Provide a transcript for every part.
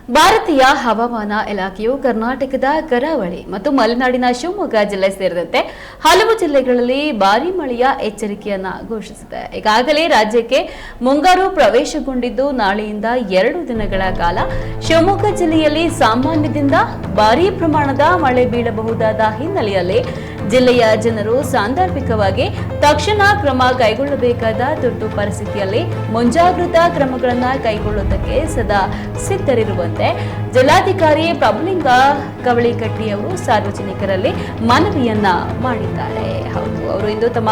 ಭಾರತೀಯ ಹವಾಮಾನ ಇಲಾಖೆಯು ಕರ್ನಾಟಕದ ಕರಾವಳಿ ಮತ್ತು ಮಲೆನಾಡಿನ ಶಿವಮೊಗ್ಗ ಜಿಲ್ಲೆ ಸೇರಿದಂತೆ ಹಲವು ಜಿಲ್ಲೆಗಳಲ್ಲಿ ಭಾರೀ ಮಳೆಯ ಎಚ್ಚರಿಕೆಯನ್ನ ಘೋಷಿಸಿದೆ. ಈಗಾಗಲೇ ರಾಜ್ಯಕ್ಕೆ ಮುಂಗಾರು ಪ್ರವೇಶಗೊಂಡಿದ್ದು ನಾಳೆಯಿಂದ 2 ದಿನಗಳ ಕಾಲ ಶಿವಮೊಗ್ಗ ಜಿಲ್ಲೆಯಲ್ಲಿ ಸಾಮಾನ್ಯದಿಂದ ಭಾರೀ ಪ್ರಮಾಣದ ಮಳೆ ಬೀಳಬಹುದಾದ ಹಿನ್ನೆಲೆಯಲ್ಲಿ ಜಿಲ್ಲೆಯ ಜನರು ಸಾಂದರ್ಭಿಕವಾಗಿ ತಕ್ಷಣ ಕ್ರಮ ಕೈಗೊಳ್ಳಬೇಕಾದ ತುರ್ತು ಪರಿಸ್ಥಿತಿಯಲ್ಲಿ ಮುಂಜಾಗ್ರತಾ ಕ್ರಮಗಳನ್ನು ಕೈಗೊಳ್ಳುವುದಕ್ಕೆ ಸದಾ ಸಿದ್ಧರಿರುವಂತೆ ಜಿಲ್ಲಾಧಿಕಾರಿ ಪ್ರಭುಲಿಂಗ ಕವಳಿಕಟ್ಟಿ ಅವರು ಸಾರ್ವಜನಿಕರಲ್ಲಿ ಮನವಿಯನ್ನ ಮಾಡಿದ್ದಾರೆ. ಹೌದು, ಅವರು ಇಂದು ತಮ್ಮ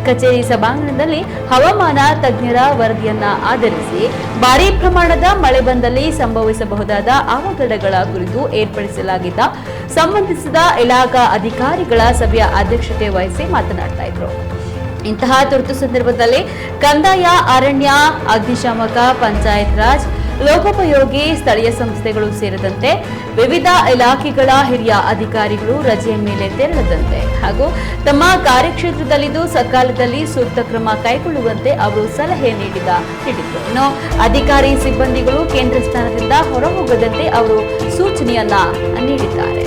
ಕಚೇರಿ ಸಭಾಂಗಣದಲ್ಲಿ ಹವಾಮಾನ ತಜ್ಞರ ವರದಿಯನ್ನ ಆಧರಿಸಿ ಭಾರೀ ಪ್ರಮಾಣದ ಮಳೆ ಬಂದಲ್ಲಿ ಸಂಭವಿಸಬಹುದಾದ ಅವಘಡಗಳ ಕುರಿತು ಏರ್ಪಡಿಸಲಾಗಿದ್ದ ಸಂಬಂಧಿಸಿದ ಇಲಾಖಾ ಅಧಿಕಾರಿಗಳ ಸಭೆಯ ಅಧ್ಯಕ್ಷತೆ ವಹಿಸಿ ಮಾತನಾಡ್ತಾ ಇದ್ರು. ಇಂತಹ ತುರ್ತು ಸಂದರ್ಭದಲ್ಲಿ ಕಂದಾಯ, ಅರಣ್ಯ, ಅಗ್ನಿಶಾಮಕ, ಪಂಚಾಯತ್ ರಾಜ್, ಲೋಕೋಪಯೋಗಿ, ಸ್ಥಳೀಯ ಸಂಸ್ಥೆಗಳು ಸೇರಿದಂತೆ ವಿವಿಧ ಇಲಾಖೆಗಳ ಹಿರಿಯ ಅಧಿಕಾರಿಗಳು ರಜೆಯ ಮೇಲೆ ತೆರಳದಂತೆ ಹಾಗೂ ತಮ್ಮ ಕಾರ್ಯಕ್ಷೇತ್ರದಲ್ಲಿದ್ದು ಸಕಾಲದಲ್ಲಿ ಸೂಕ್ತ ಕ್ರಮ ಕೈಗೊಳ್ಳುವಂತೆ ಅವರು ಸಲಹೆ ನೀಡಿದರು. ಇನ್ನು ಅಧಿಕಾರಿ ಸಿಬ್ಬಂದಿಗಳು ಕೇಂದ್ರ ಸ್ಥಾನದಿಂದ ಹೊರಹೋಗದಂತೆ ಅವರು ಸೂಚನೆಯನ್ನ ನೀಡಿದ್ದಾರೆ.